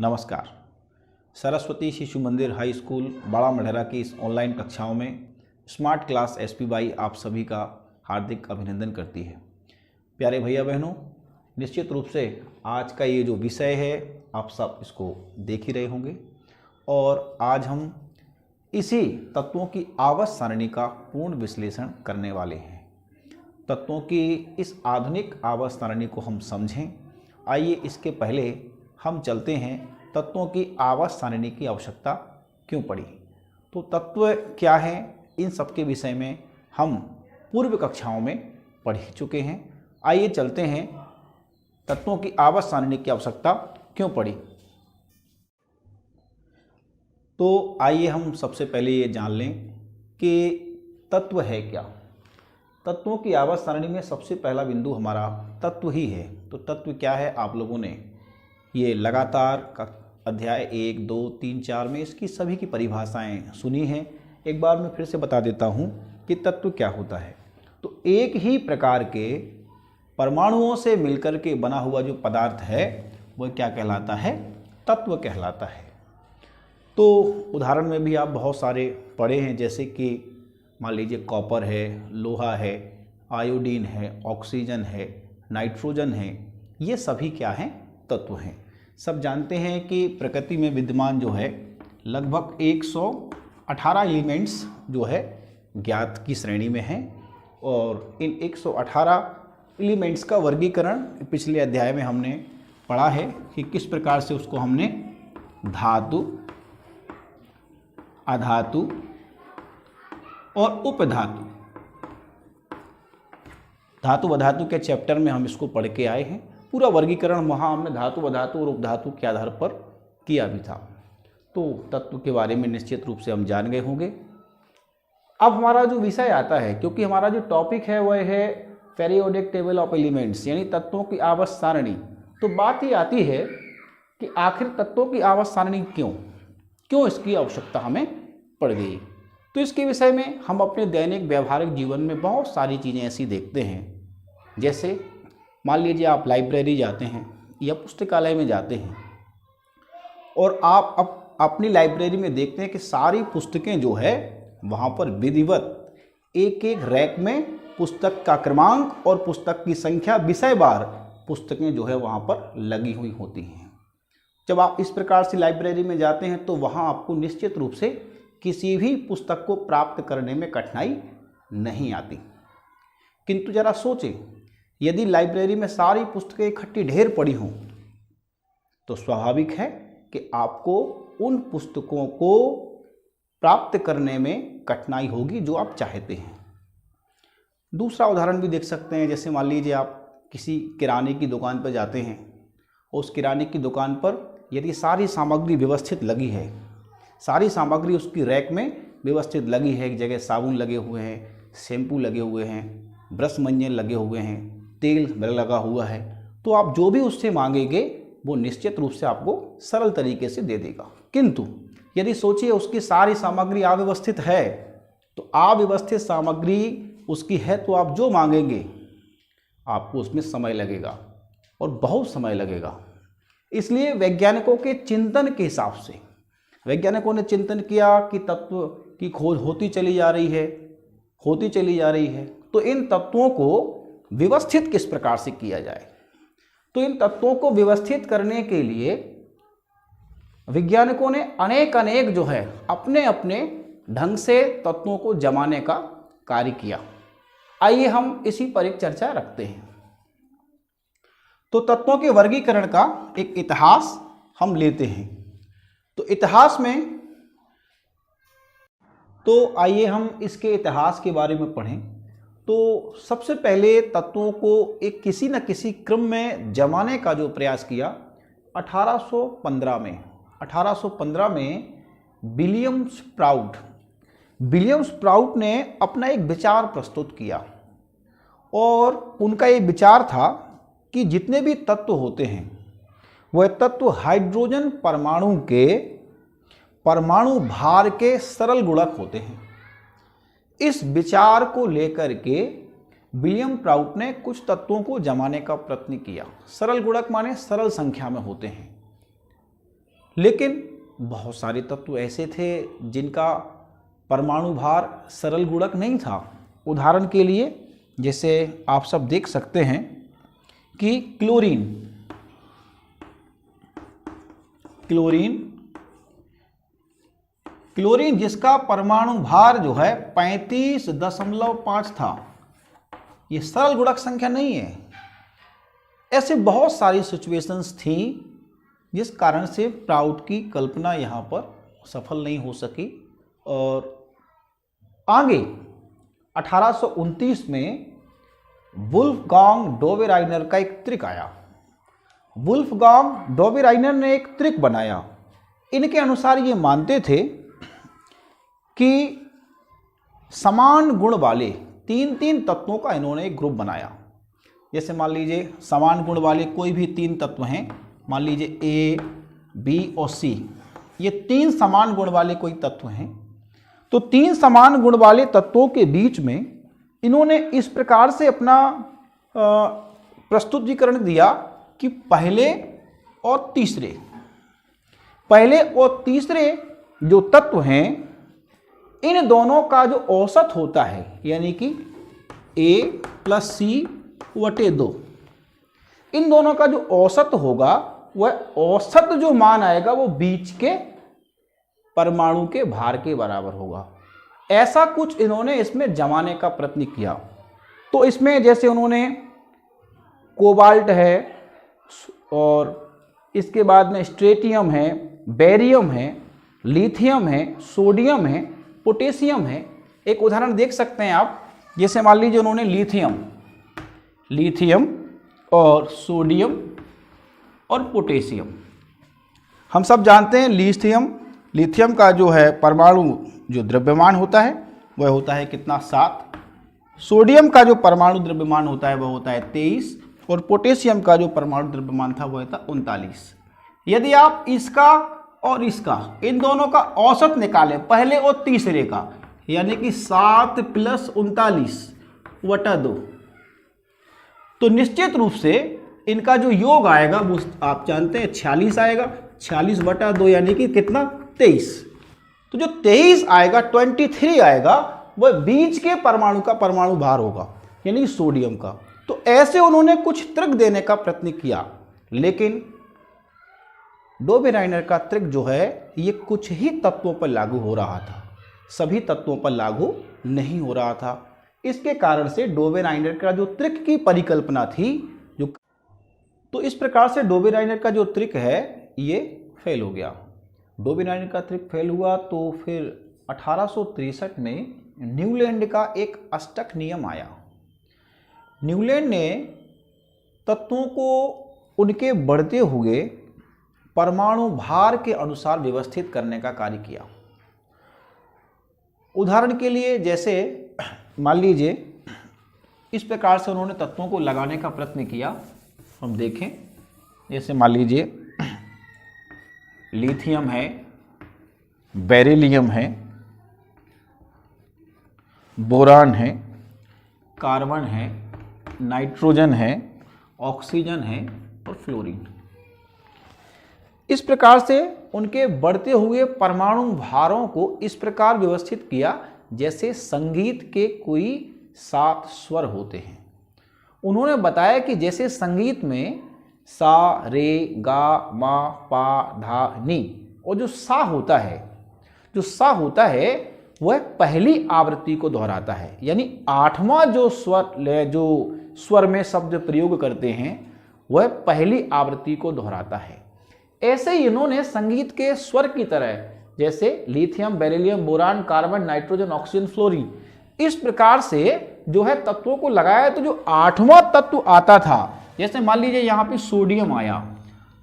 नमस्कार। सरस्वती शिशु मंदिर high school बड़ा मढ़ेरा की इस ऑनलाइन कक्षाओं में स्मार्ट क्लास एसपीवाई आप सभी का हार्दिक अभिनंदन करती है। प्यारे भैया बहनों, निश्चित रूप से आज का ये जो विषय है आप सब इसको देख ही रहे होंगे और आज हम इसी तत्वों की आवर्त सारणी का पूर्ण विश्लेषण करने वाले हैं। तत्वों की इस आधुनिक आवर्त सारणी को हम समझें। आइए इसके पहले हम चलते हैं तत्वों की आवर्त सारणी की आवश्यकता क्यों पड़ी। तो तत्व क्या है, इन सब के विषय में हम पूर्व कक्षाओं में पढ़ चुके हैं। आइए चलते हैं तत्वों की आवर्त सारणी की आवश्यकता क्यों पड़ी। तो आइए हम सबसे पहले ये जान लें कि तत्व है क्या। तत्वों की आवर्त सारणी में सबसे पहला बिंदु हमारा तत्व ही है। तो तत्व क्या है, आप लोगों ने ये लगातार अध्याय 1, 2, 3, 4 में इसकी सभी की परिभाषाएं सुनी हैं। एक बार मैं फिर से बता देता हूं कि तत्व क्या होता है। तो एक ही प्रकार के परमाणुओं से मिलकर के बना हुआ जो पदार्थ है वह क्या कहलाता है, तत्व कहलाता है। तो उदाहरण में भी आप बहुत सारे पढ़े हैं, जैसे कि मान लीजिए कॉपर है, लोहा है, आयोडीन है, ऑक्सीजन है, नाइट्रोजन है। ये सभी क्या हैं, तत्व हैं। सब जानते हैं कि प्रकृति में विद्यमान जो है लगभग 118 एलिमेंट्स जो है ज्ञात की श्रेणी में हैं और इन 118 एलिमेंट्स का वर्गीकरण पिछले अध्याय में हमने पढ़ा है कि किस प्रकार से उसको हमने धातु, अधातु और उपधातु, धातु अधातु के चैप्टर में हम इसको पढ़ के आए हैं। पूरा वर्गीकरण वहाँ हमने धातु अधातु और उपधातु के आधार पर किया भी था। तो तत्व के बारे में निश्चित रूप से हम जान गए होंगे। अब हमारा जो विषय आता है, क्योंकि हमारा जो टॉपिक है वह है पीरियोडिक टेबल ऑफ एलिमेंट्स, यानी तत्वों की आवर्त सारणी। तो बात ये आती है कि आखिर तत्वों की आवर्त सारणी क्यों इसकी आवश्यकता हमें पड़ गई। तो इसके विषय में हम अपने दैनिक व्यवहारिक जीवन में बहुत सारी चीज़ें ऐसी देखते हैं। जैसे मान लीजिए आप लाइब्रेरी जाते हैं या पुस्तकालय में जाते हैं और आप अपनी लाइब्रेरी में देखते हैं कि सारी पुस्तकें जो है वहाँ पर विधिवत एक एक रैक में पुस्तक का क्रमांक और पुस्तक की संख्या विषयवार पुस्तकें जो है वहाँ पर लगी हुई होती हैं। जब आप इस प्रकार से लाइब्रेरी में जाते हैं तो वहाँ आपको निश्चित रूप से किसी भी पुस्तक को प्राप्त करने में कठिनाई नहीं आती। किंतु जरा सोचें, यदि लाइब्रेरी में सारी पुस्तकें इकट्ठी ढेर पड़ी हों तो स्वाभाविक है कि आपको उन पुस्तकों को प्राप्त करने में कठिनाई होगी जो आप चाहते हैं। दूसरा उदाहरण भी देख सकते हैं, जैसे मान लीजिए आप किसी किराने की दुकान पर जाते हैं। उस किराने की दुकान पर यदि सारी सामग्री व्यवस्थित लगी है, सारी सामग्री उसकी रैक में व्यवस्थित लगी है, एक जगह साबुन लगे हुए हैं, शैम्पू लगे हुए हैं, ब्रश मंजन लगे हुए हैं, तेल लगा हुआ है, तो आप जो भी उससे मांगेंगे वो निश्चित रूप से आपको सरल तरीके से दे देगा। किंतु यदि सोचिए उसकी सारी सामग्री अव्यवस्थित है, तो अव्यवस्थित सामग्री उसकी है तो आप जो मांगेंगे आपको उसमें समय लगेगा और बहुत समय लगेगा। इसलिए वैज्ञानिकों के चिंतन के हिसाब से वैज्ञानिकों ने चिंतन किया कि तत्व की खोज होती चली जा रही है, तो इन तत्वों को व्यवस्थित किस प्रकार से किया जाए। तो इन तत्वों को व्यवस्थित करने के लिए वैज्ञानिकों ने अनेक जो है अपने अपने ढंग से तत्वों को जमाने का कार्य किया। आइए हम इसी पर एक चर्चा रखते हैं। तो तत्वों के वर्गीकरण का एक इतिहास हम लेते हैं। तो इतिहास में तो आइए हम इसके इतिहास के बारे में पढ़ें। तो सबसे पहले तत्वों को एक किसी न किसी क्रम में जमाने का जो प्रयास किया 1815 में विलियम स्प्राउट ने अपना एक विचार प्रस्तुत किया और उनका ये विचार था कि जितने भी तत्व होते हैं वह तत्व हाइड्रोजन परमाणु के परमाणु भार के सरल गुणक होते हैं। इस विचार को लेकर के विलियम स्प्राउट ने कुछ तत्वों को जमाने का प्रयत्न किया। सरल गुणक माने सरल संख्या में होते हैं। लेकिन बहुत सारे तत्व ऐसे थे जिनका परमाणु भार सरल गुणक नहीं था। उदाहरण के लिए जैसे आप सब देख सकते हैं कि क्लोरीन जिसका परमाणु भार जो है 35.5 था, ये सरल गुणक संख्या नहीं है। ऐसे बहुत सारी सिचुएशंस थी जिस कारण से प्राउड की कल्पना यहाँ पर सफल नहीं हो सकी। और आगे 1829 में वुल्फगांग डोबेराइनर का एक त्रिक आया। वुल्फगांग डोबेराइनर ने एक त्रिक बनाया। इनके अनुसार ये मानते थे कि समान गुण वाले तीन तत्वों का इन्होंने एक ग्रुप बनाया। जैसे मान लीजिए समान गुण वाले कोई भी 3 तत्व हैं, मान लीजिए ए, बी और सी, ये 3 समान गुण वाले कोई तत्व हैं। तो 3 समान गुण वाले तत्वों के बीच में इन्होंने इस प्रकार से अपना प्रस्तुतिकरण दिया कि पहले और तीसरे जो तत्व हैं, इन दोनों का जो औसत होता है, यानी कि A + C/2, इन दोनों का जो औसत होगा वह औसत जो मान आएगा वो बीच के परमाणु के भार के बराबर होगा। ऐसा कुछ इन्होंने इसमें जमाने का प्रयत्न किया। तो इसमें जैसे उन्होंने कोबाल्ट है और इसके बाद में स्ट्रेटियम है, बेरियम है, लिथियम है, सोडियम है, पोटेशियम है। एक उदाहरण देख सकते हैं आप, जैसे मान लीजिए उन्होंने लिथियम और सोडियम और पोटेशियम। हम सब जानते हैं लिथियम का जो है परमाणु जो द्रव्यमान होता है वह होता है कितना, 7। सोडियम का जो परमाणु द्रव्यमान होता है वह होता है 23 और पोटेशियम का जो परमाणु द्रव्यमान था वह था 39। यदि आप इसका और इसका इन दोनों का औसत निकालें, पहले और तीसरे का, यानी कि 7 + 39/2, तो निश्चित रूप से इनका जो योग आएगा वो आप जानते हैं 46 आएगा। 46/2 यानी कि कितना, 23। तो जो 23 आएगा, 23 आएगा, वह बीच के परमाणु का परमाणु भार होगा, यानी सोडियम का। तो ऐसे उन्होंने कुछ त्रिक देने का प्रयत्न किया, लेकिन डोबेराइनर का त्रिक जो है ये कुछ ही तत्वों पर लागू हो रहा था, सभी तत्वों पर लागू नहीं हो रहा था। इसके कारण से डोबेराइनर का जो त्रिक की परिकल्पना थी, तो इस प्रकार से डोबेराइनर का जो त्रिक है ये फेल हो गया। डोबेराइनर का त्रिक फेल हुआ तो फिर 1863 में न्यूलैंड का एक अष्टक नियम आया। न्यूलैंड ने तत्वों को उनके बढ़ते हुए परमाणु भार के अनुसार व्यवस्थित करने का कार्य किया। उदाहरण के लिए जैसे मान लीजिए इस प्रकार से उन्होंने तत्वों को लगाने का प्रयत्न किया। हम देखें, जैसे मान लीजिए लिथियम है, बेरिलियम है, बोरान है, कार्बन है, नाइट्रोजन है, ऑक्सीजन है और फ्लोरीन। इस प्रकार से उनके बढ़ते हुए परमाणु भारों को इस प्रकार व्यवस्थित किया जैसे संगीत के कोई 7 स्वर होते हैं। उन्होंने बताया कि जैसे संगीत में सा, रे, गा, मा, पा, धा, नी, और जो सा होता है वह पहली आवृत्ति को दोहराता है, यानी 8वां जो स्वर में शब्द प्रयोग करते हैं वह पहली आवृत्ति को दोहराता है। ऐसे ही इन्होंने संगीत के स्वर की तरह जैसे lithium, beryllium, boron, carbon, nitrogen, oxygen, fluorine, इस प्रकार से जो है तत्वों को लगाया। तो जो 8वां तत्व आता था, जैसे मान लीजिए यहाँ पे सोडियम आया,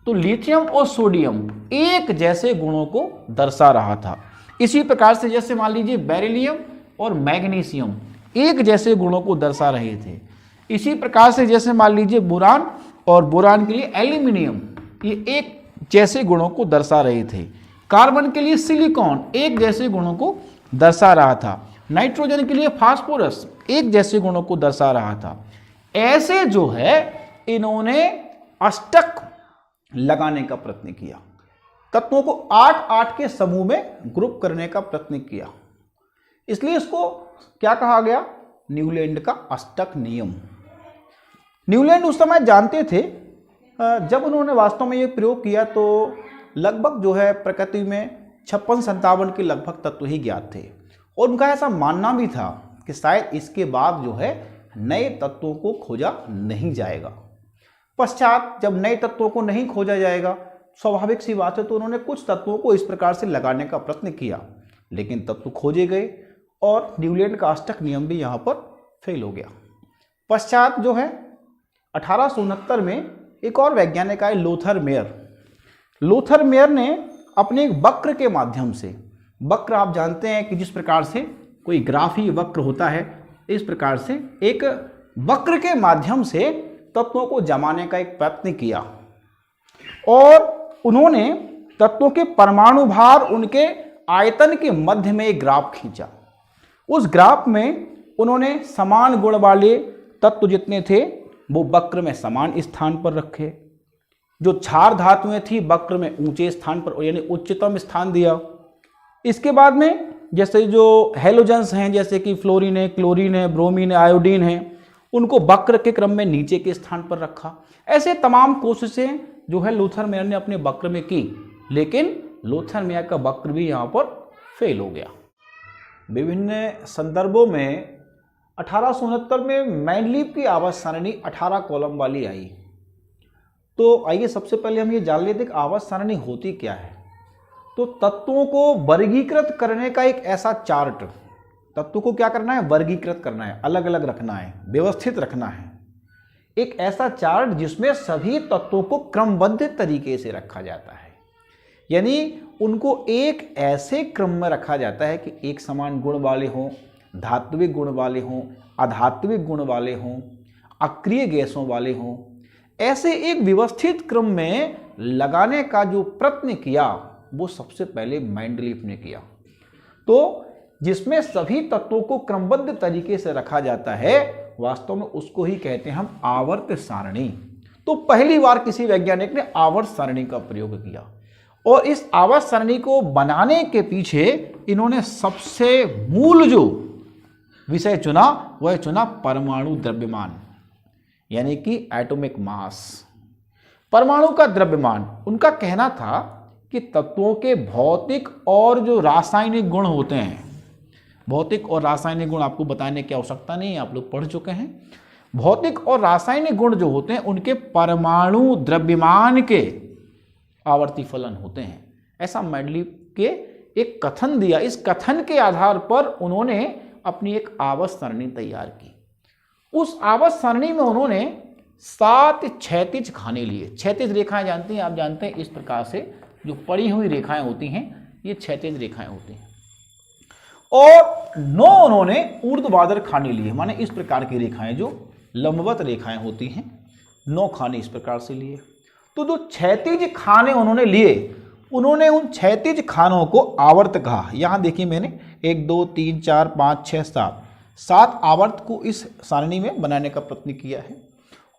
तो लिथियम और सोडियम एक जैसे गुणों को दर्शा रहा था। इसी प्रकार से जैसे मान लीजिए बेरिलियम और मैग्नीशियम एक जैसे गुणों को दर्शा रहे थे। इसी प्रकार से जैसे मान लीजिए बोरान और बोरान के लिए एल्यूमिनियम, ये एक जैसे गुणों को दर्शा रहे थे। कार्बन के लिए सिलिकॉन एक जैसे गुणों को दर्शा रहा था। नाइट्रोजन के लिए फास्फोरस एक जैसे गुणों को दर्शा रहा था। ऐसे जो है इन्होंने अष्टक लगाने का प्रयत्न किया। तत्वों को 8-8 के समूह में ग्रुप करने का प्रयत्न किया। इसलिए इसको क्या कहा गया? न्यूलैंड का अष्टक नियम। न्यूलैंड उस समय जानते थे, जब उन्होंने वास्तव में ये प्रयोग किया तो लगभग जो है प्रकृति में 56-57 के लगभग तत्व ही ज्ञात थे, और उनका ऐसा मानना भी था कि शायद इसके बाद जो है नए तत्वों को खोजा नहीं जाएगा। पश्चात जब नए तत्वों को नहीं खोजा जाएगा, स्वाभाविक सी बात है, तो उन्होंने कुछ तत्वों को इस प्रकार से लगाने का प्रयत्न किया, लेकिन तत्व खोजे गए और न्यूलैंड का अष्टक नियम भी यहाँ पर फेल हो गया। पश्चात जो है 1869 में एक और वैज्ञानिक आए, लोथर मेयर। लोथर मेयर ने अपने एक वक्र के माध्यम से, वक्र आप जानते हैं कि जिस प्रकार से कोई ग्राफी वक्र होता है, इस प्रकार से एक वक्र के माध्यम से तत्वों को जमाने का एक प्रयत्न किया, और उन्होंने तत्वों के परमाणु भार, उनके आयतन के मध्य में एक ग्राफ खींचा। उस ग्राफ में उन्होंने समान गुण वाले तत्व जितने थे वो वक्र में समान स्थान पर रखे। जो क्षार धातुएं थी वक्र में ऊंचे स्थान पर, यानी उच्चतम स्थान दिया। इसके बाद में जैसे जो हेलोजेंस हैं, जैसे कि फ्लोरीन है, क्लोरीन है, ब्रोमीन है, आयोडीन है, उनको वक्र के क्रम में नीचे के स्थान पर रखा। ऐसे तमाम कोशिशें जो है लोथर मेयर ने अपने वक्र में की, लेकिन लोथर मेयर का वक्र भी यहाँ पर फेल हो गया। विभिन्न संदर्भों में 1869 में मैंडलीव की आवर्त सारणी 18 कॉलम वाली आई। तो आइए सबसे पहले हम ये जान लेते हैं कि आवर्त सारणी होती क्या है। तो तत्वों को वर्गीकृत करने का एक ऐसा चार्ट, तत्व को क्या करना है? वर्गीकृत करना है, अलग अलग रखना है, व्यवस्थित रखना है। एक ऐसा चार्ट जिसमें सभी तत्वों को क्रमबद्ध तरीके से रखा जाता है, यानी उनको एक ऐसे क्रम में रखा जाता है कि एक समान गुण वाले हों, धात्विक गुण वाले हों, अधात्विक गुण वाले हों, अक्रिय गैसों वाले हों। ऐसे एक व्यवस्थित क्रम में लगाने का जो प्रयत्न किया वो सबसे पहले मेंडलीव ने किया। तो जिसमें सभी तत्वों को क्रमबद्ध तरीके से रखा जाता है, वास्तव में उसको ही कहते हैं हम आवर्त सारणी। तो पहली बार किसी वैज्ञानिक ने आवर्त सारणी का प्रयोग किया, और इस आवर्त सारणी को बनाने के पीछे इन्होंने सबसे मूल जो विषय चुना वह चुना परमाणु द्रव्यमान, यानी कि एटॉमिक मास, परमाणु का द्रव्यमान। उनका कहना था कि तत्वों के भौतिक और जो रासायनिक गुण होते हैं, भौतिक और रासायनिक गुण आपको बताने की आवश्यकता नहीं है, आप लोग पढ़ चुके हैं। भौतिक और रासायनिक गुण जो होते हैं उनके परमाणु द्रव्यमान के आवर्ती फलन होते हैं, ऐसा मेंडलीव के एक कथन दिया। इस कथन के आधार पर उन्होंने अपनी एक आवर्त सारणी तैयार की। उस आवर्त सारणी में उन्होंने 7 क्षैतिज खाने लिए। क्षैतिज रेखाएं जानते हैं, आप जानते हैं, इस प्रकार से जो पड़ी हुई रेखाएं होती हैं ये क्षैतिज रेखाएं होती हैं, और 9 उन्होंने ऊर्ध्वाधर खाने लिए, माने इस प्रकार की रेखाएं जो लंबवत रेखाएं होती हैं, 9 खाने इस प्रकार से लिए। तो जो क्षैतिज खाने उन्होंने लिए, उन्होंने उन क्षैतिज खानों को आवर्त कहा। यहां देखिए मैंने 1 2 3 4 5 6 7 आवर्त को इस सारणी में बनाने का प्रयत्न किया है,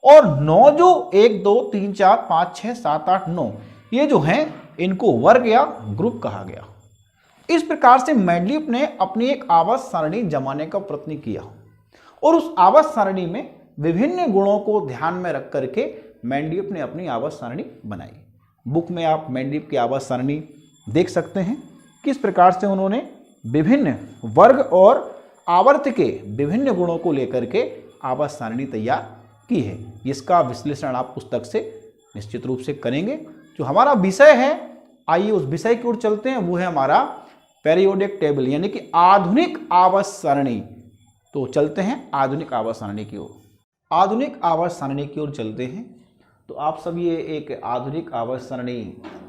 और 9 जो 1 2 3 4 5 6 7 8 9 ये जो हैं इनको वर्ग या ग्रुप कहा गया। इस प्रकार से मेंडलीव ने अपनी एक आवर्त सारणी जमाने का प्रयत्न किया, और उस आवर्त सारणी में विभिन्न गुणों को ध्यान में रख करके मेंडलीव ने अपनी आवर्त सारणी बनाई। बुक में आप मेंडलीव की आवर्त सारणी देख सकते हैं, किस प्रकार से उन्होंने विभिन्न वर्ग और आवर्त के विभिन्न गुणों को लेकर के आवर्त सारणी तैयार की है। इसका विश्लेषण आप पुस्तक से निश्चित रूप से करेंगे। जो हमारा विषय है, आइए उस विषय की ओर चलते हैं, वो है हमारा पेरियोडिक टेबल, यानी कि आधुनिक आवर्त सारणी। तो चलते हैं आधुनिक आवर्त सारणी की ओर। आधुनिक आवर्त सारणी की ओर चलते हैं। तो आप सब ये एक आधुनिक आवर्त सारणी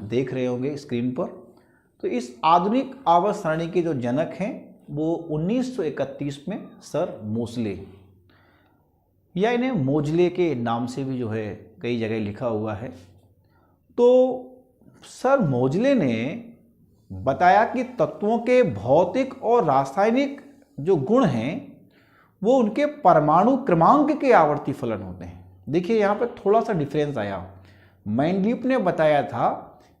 देख रहे होंगे स्क्रीन पर। तो इस आधुनिक आवर्त सारणी के जो जनक हैं वो 1931 में सर मोसले, या इन्हें मोजले के नाम से भी जो है कई जगह लिखा हुआ है। तो सर मोजले ने बताया कि तत्वों के भौतिक और रासायनिक जो गुण हैं वो उनके परमाणु क्रमांक के आवर्ती फलन होते हैं। देखिए यहाँ पर थोड़ा सा डिफरेंस आया। मेंडलीव ने बताया था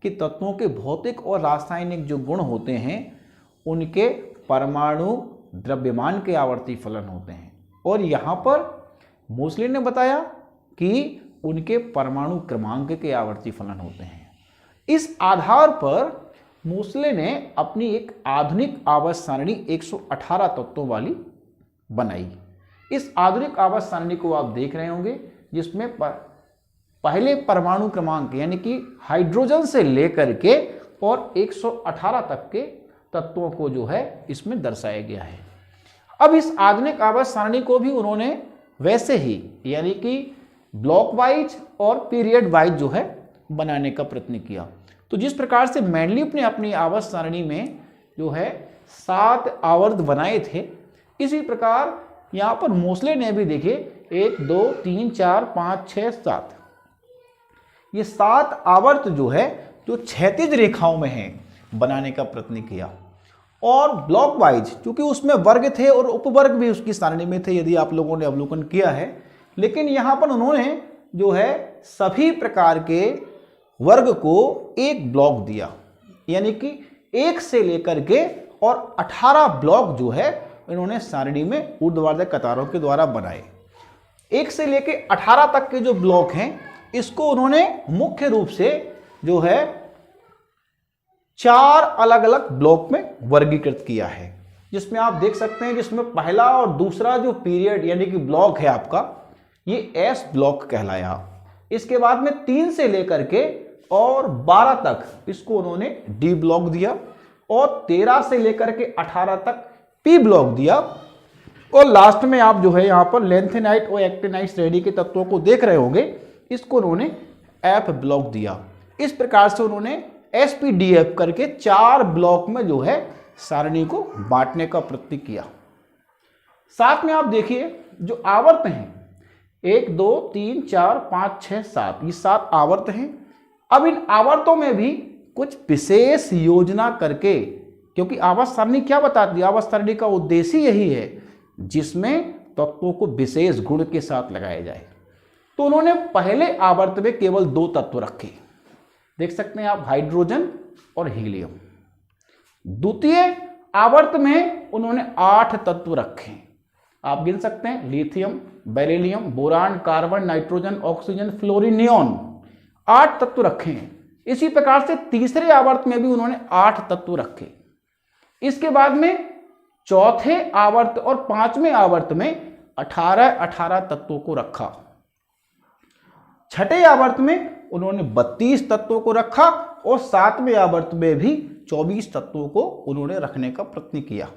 कि तत्वों के भौतिक और रासायनिक जो गुण होते हैं उनके परमाणु द्रव्यमान के आवर्ती फलन होते हैं, और यहाँ पर मोस्ले ने बताया कि उनके परमाणु क्रमांक के आवर्ती फलन होते हैं। इस आधार पर मोस्ले ने अपनी एक आधुनिक आवर्त सारणी 118 तत्वों वाली बनाई। इस आधुनिक आवर्त सारणी को आप देख रहे होंगे, जिसमें पहले परमाणु क्रमांक यानी कि हाइड्रोजन से लेकर के और 118 तक के तत्वों को जो है इसमें दर्शाया गया है। अब इस आधुनिक आवर्त सारणी को भी उन्होंने वैसे ही यानी कि ब्लॉक वाइज और पीरियड वाइज जो है बनाने का प्रयत्न किया। तो जिस प्रकार से मेंडलीफ ने अपनी आवर्त सारणी में जो है 7 आवर्त बनाए थे, इसी प्रकार यहाँ पर मोस्ले ने भी देखिए 1 2 3 4 5 6 7 ये 7 आवर्त जो है जो क्षैतिज रेखाओं में हैं बनाने का प्रयत्न किया। और ब्लॉक वाइज क्योंकि उसमें वर्ग थे और उपवर्ग भी उसकी सारणी में थे, यदि आप लोगों ने अवलोकन किया है, लेकिन यहाँ पर उन्होंने जो है सभी प्रकार के वर्ग को एक ब्लॉक दिया, यानी कि 1 से लेकर के और 18 ब्लॉक जो है इन्होंने सारणी में ऊर्ध्वाधर कतारों के द्वारा बनाए। 1 से लेकर 18 तक के जो ब्लॉक हैं इसको उन्होंने मुख्य रूप से जो है 4 अलग अलग ब्लॉक में वर्गीकृत किया है, जिसमें आप देख सकते हैं जिसमें पहला और दूसरा जो पीरियड यानी कि ब्लॉक है आपका, ये एस ब्लॉक कहलाया। इसके बाद में 3 से लेकर के और 12 तक इसको उन्होंने डी ब्लॉक दिया, और 13 से लेकर के 18 तक पी ब्लॉक दिया, और लास्ट में आप जो है यहाँ पर लेंथेनाइट और एक्टिनाइट श्रेणी के तत्वों को देख रहे होंगे, इसको उन्होंने एफ ब्लॉक दिया। इस प्रकार से उन्होंने एसपीडीएफ करके 4 ब्लॉक में जो है सारणी को बांटने का प्रयत्न किया। साथ में आप देखिए जो आवर्त हैं 1 2 3 4 5 6 7 ये 7 आवर्त हैं। अब इन आवर्तों में भी कुछ विशेष योजना करके, क्योंकि आवर्त सारणी क्या बताती है, आवर्त सारणी का उद्देश्य यही है जिसमें तत्वों को विशेष गुण के साथ लगाया जाए। तो उन्होंने पहले आवर्त में केवल 2 तत्व रखे, देख सकते हैं आप, हाइड्रोजन और हीलियम। द्वितीय आवर्त में उन्होंने 8 तत्व रखे, आप गिन सकते हैं, lithium, beryllium, boron, carbon, nitrogen, oxygen, fluorine, neon, 8 तत्व रखे हैं। इसी प्रकार से तीसरे आवर्त में भी उन्होंने 8 तत्व रखे। इसके बाद में चौथे आवर्त और 5वें आवर्त में 18 तत्वों को रखा। छठे आवर्त में उन्होंने 32 तत्वों को रखा, और 7वें आवर्त में भी 24 तत्वों को उन्होंने रखने का प्रयत्न किया।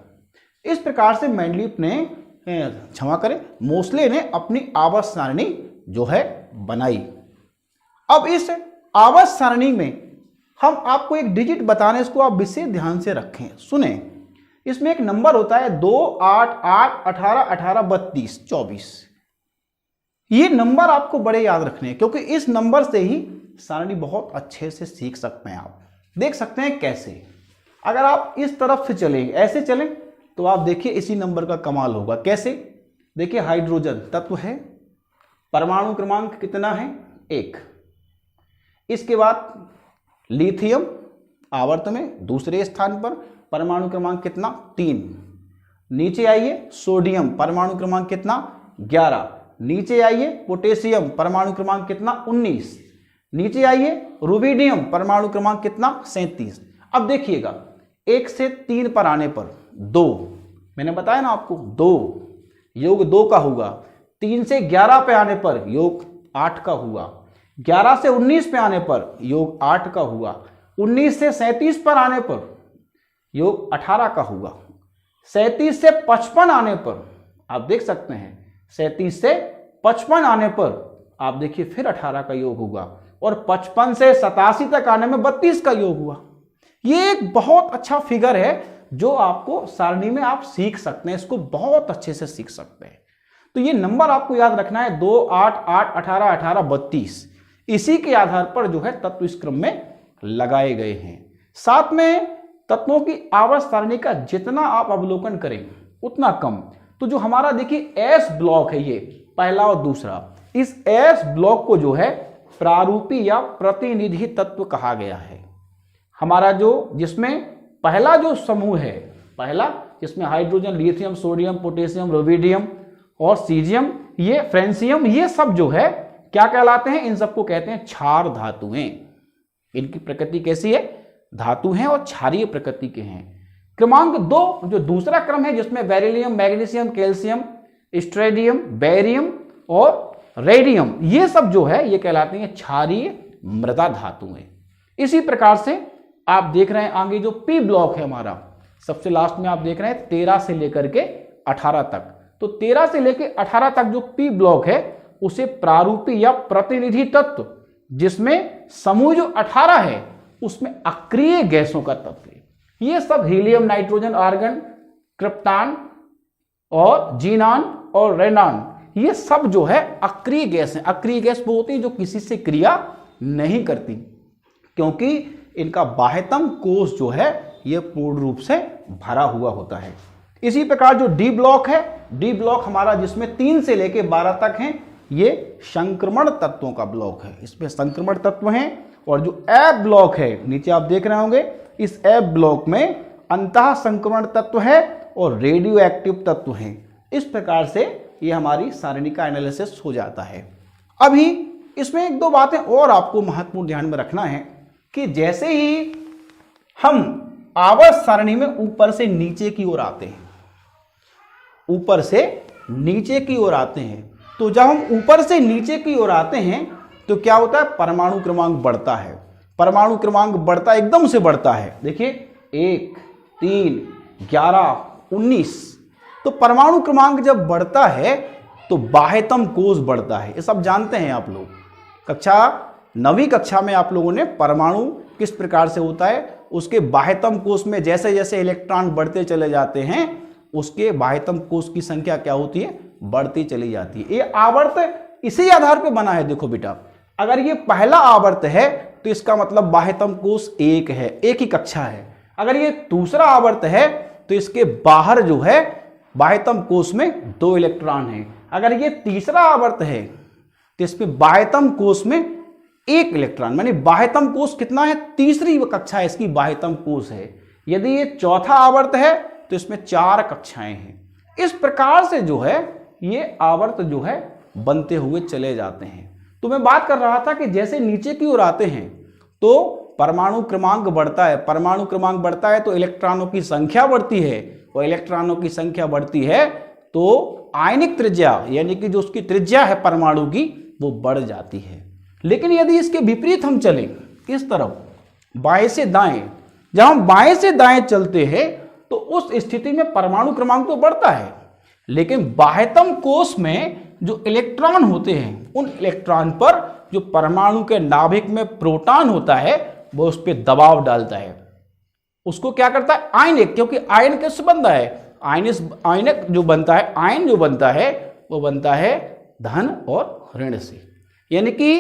इस प्रकार से मेंडलीफ ने, क्षमा करें, मोस्ले ने अपनी आवर्त सारणी जो है बनाई। अब इस आवर्त सारणी में हम आपको एक डिजिट बताने, इसको आप विशेष ध्यान से रखें, सुने। इसमें एक नंबर होता है 2 8 8 18 18 32 24। ये नंबर आपको बड़े याद रखने हैं, क्योंकि इस नंबर से ही सारणी बहुत अच्छे से सीख सकते हैं। आप देख सकते हैं कैसे, अगर आप इस तरफ से चलें, ऐसे चलें, तो आप देखिए इसी नंबर का कमाल होगा। कैसे, देखिए हाइड्रोजन तत्व है, परमाणु क्रमांक कितना है, 1। इसके बाद लिथियम आवर्त में दूसरे स्थान पर, परमाणु क्रमांक कितना, 3। नीचे आइए सोडियम, परमाणु क्रमांक कितना, 11। नीचे आइए पोटेशियम, परमाणु क्रमांक कितना, 19। नीचे आइए रुबिडियम, परमाणु क्रमांक कितना, 37। अब देखिएगा 1 से 3 पर आने पर 2, मैंने बताया ना आपको 2 योग 2 का हुआ। 3 से 11 पे आने पर योग 8 का हुआ। 11 से 19 पे आने पर योग 8 का हुआ। 19 से 37 पर आने पर योग 18 का हुआ। 37 से 55 आने पर आप देख सकते हैं, 37 से 55 आने पर आप देखिए फिर 18 का योग होगा, और 55 से 87 तक आने में 32 का योग हुआ। ये एक बहुत अच्छा फिगर है जो आपको सारणी में आप सीख सकते हैं, इसको बहुत अच्छे से सीख सकते हैं। तो ये नंबर आपको याद रखना है, 2 8 8 18 18 32। इसी के आधार पर जो है तत्व इस क्रम में लगाए गए हैं। साथ में तत्वों की आवर्त सारणी का जितना आप अवलोकन करें उतना कम। तो जो हमारा देखिए एस ब्लॉक है, ये पहला और दूसरा, इस एस ब्लॉक को जो है प्रारूपी या प्रतिनिधि तत्व कहा गया है। हमारा जो जिसमें पहला जो समूह है, पहला जिसमें hydrogen, lithium, sodium, potassium, rubidium और सीजियम, ये फ्रेंसियम, ये सब जो है क्या कहलाते हैं? इन सबको कहते हैं क्षार धातुएं। इनकी प्रकृति कैसी है? धातु हैं और क्षारीय प्रकृति के हैं। क्रमांक 2 जो दूसरा क्रम है जिसमें बेरिलियम, मैग्नीशियम, कैल्शियम, स्ट्रेडियम, बेरियम और रेडियम, ये सब जो है ये कहलाते हैं क्षारीय मृदा धातुएं। इसी प्रकार से आप देख रहे हैं आगे जो पी ब्लॉक है हमारा, सबसे लास्ट में आप देख रहे हैं 13 से लेकर के 18 तक। तो 13 से लेकर 18 तक जो पी ब्लॉक है उसे प्रारूपी या प्रतिनिधि तत्व, जिसमें समूह जो 18 है उसमें अक्रिय गैसों का तत्व है। ये सब हीलियम, नाइट्रोजन, आर्गन, क्रिप्टॉन और जीनान और रेनान, ये सब जो है अक्रिय गैस है। अक्रिय गैस वो होती है जो किसी से क्रिया नहीं करती, क्योंकि इनका बाह्यतम कोश जो है ये पूर्ण रूप से भरा हुआ होता है। इसी प्रकार जो डी ब्लॉक है, डी ब्लॉक हमारा जिसमें 3 से लेकर 12 तक हैं, ये संक्रमण तत्वों का ब्लॉक है। इसमें संक्रमण तत्व हैं। और जो एफ ब्लॉक है, नीचे आप देख रहे होंगे, इस एफ ब्लॉक में अंतः संक्रमण तत्व है और रेडियो एक्टिव तत्व हैं। इस प्रकार से ये हमारी सारणी का एनालिसिस हो जाता है। अभी इसमें 1-2 बातें और आपको महत्वपूर्ण ध्यान में रखना है कि जैसे ही हम आवर्त सारणी में ऊपर से नीचे की ओर आते हैं, ऊपर से नीचे की ओर आते हैं, तो जब हम ऊपर से नीचे की ओर आते हैं तो क्या होता है? परमाणु क्रमांक बढ़ता है। परमाणु क्रमांक बढ़ता, एकदम से बढ़ता है। देखिए 1, 3, 11, 19। तो परमाणु क्रमांक जब बढ़ता है तो बाह्यतम कोश बढ़ता है। ये सब जानते हैं आप लोग। कक्षा 9वीं कक्षा में आप लोगों ने परमाणु किस प्रकार से होता है, उसके बाह्यतम कोश में जैसे जैसे इलेक्ट्रॉन बढ़ते चले जाते हैं उसके बाह्यतम कोश की संख्या क्या होती है? बढ़ती चली जाती है। ये आवर्त इसी आधार पे बना है। देखो बेटा, अगर ये पहला आवर्त है तो इसका मतलब बाह्यतम कोश 1 है, एक ही कक्षा है। अगर ये दूसरा आवर्त है तो इसके बाहर जो है बाह्यतम कोश में 2 इलेक्ट्रॉन हैं। अगर ये तीसरा आवर्त है तो इसमें बाह्यतम कोश में 1 इलेक्ट्रॉन, माने बाह्यतम कोश कितना है? तीसरी कक्षा है इसकी बाह्यतम कोश है। यदि ये चौथा आवर्त है तो इसमें 4 कक्षाएं हैं। इस प्रकार से जो है ये आवर्त जो है बनते हुए चले जाते हैं। तो मैं बात कर रहा था कि जैसे नीचे की ओर आते हैं तो परमाणु क्रमांक बढ़ता है। परमाणु क्रमांक बढ़ता है तो इलेक्ट्रॉनों की संख्या बढ़ती है, और इलेक्ट्रॉनों की संख्या बढ़ती है तो आयनिक त्रिज्या, यानी कि जो उसकी त्रिज्या है परमाणु की, वो बढ़ जाती है। लेकिन यदि इसके विपरीत हम चलें, इस तरफ बाएं से दाएं, जब हम बाएं से दाएं चलते हैं तो उस स्थिति में परमाणु क्रमांक तो बढ़ता है, लेकिन बाह्यतम कोश में जो इलेक्ट्रॉन होते हैं उन इलेक्ट्रॉन पर जो परमाणु के नाभिक में प्रोटॉन होता है वो उस पर दबाव डालता है। उसको क्या करता है? आयनिक, क्योंकि आयन किससे बनता है? आयनिक जो बनता है, आयन जो बनता है वो बनता है धन और ऋण से। यानी कि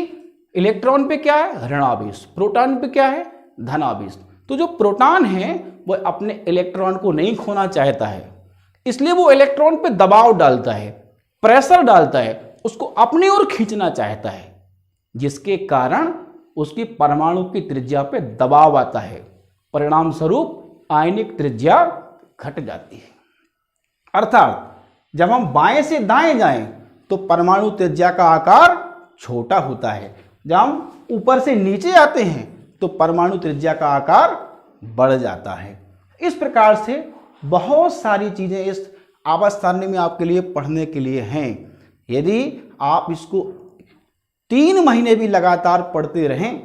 इलेक्ट्रॉन पे क्या है? ऋणावेश, प्रोटॉन पे क्या है? धनावेश। तो जो प्रोटॉन है वो अपने इलेक्ट्रॉन को नहीं खोना चाहता है, इसलिए वो इलेक्ट्रॉन पे दबाव डालता है, प्रेशर डालता है, उसको अपनी ओर खींचना चाहता है, जिसके कारण उसकी परमाणु की त्रिज्या पे दबाव आता है। परिणाम स्वरूप आयनिक त्रिज्या घट जाती है। अर्थात जब हम बाएं से दाएं जाएं तो परमाणु त्रिज्या का आकार छोटा होता है, जब हम ऊपर से नीचे आते हैं तो परमाणु त्रिज्या का आकार बढ़ जाता है। इस प्रकार से बहुत सारी चीजें इस आवर्त सारणी में आपके लिए पढ़ने के लिए हैं। यदि आप इसको 3 महीने भी लगातार पढ़ते रहें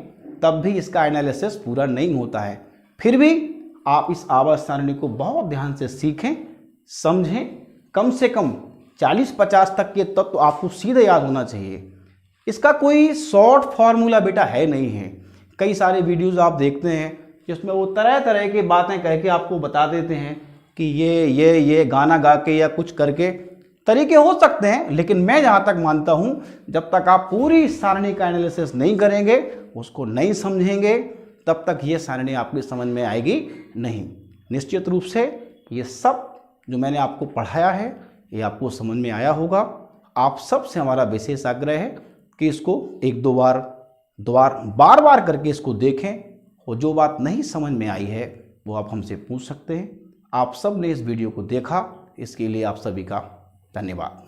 तब भी इसका एनालिसिस पूरा नहीं होता है। फिर भी आप इस आवर्त सारणी को बहुत ध्यान से सीखें, समझें। कम से कम 40-50 तक के तत्व तो आपको सीधे याद होना चाहिए। इसका कोई शॉर्ट फॉर्मूला बेटा है नहीं है। कई सारे वीडियोस आप देखते हैं जिसमें वो तरह तरह की बातें कह के आपको बता देते हैं कि ये गाना गा के या कुछ करके तरीके हो सकते हैं, लेकिन मैं जहाँ तक मानता हूँ जब तक आप पूरी सारणी का एनालिसिस नहीं करेंगे, उसको नहीं समझेंगे, तब तक ये सारणी आपकी समझ में आएगी नहीं। निश्चित रूप से ये सब जो मैंने आपको पढ़ाया है ये आपको समझ में आया होगा। आप सबसे हमारा विशेष आग्रह है कि इसको 1-2 बार बार करके इसको देखें, और जो बात नहीं समझ में आई है वो आप हमसे पूछ सकते हैं। आप सब ने इस वीडियो को देखा, इसके लिए आप सभी का धन्यवाद।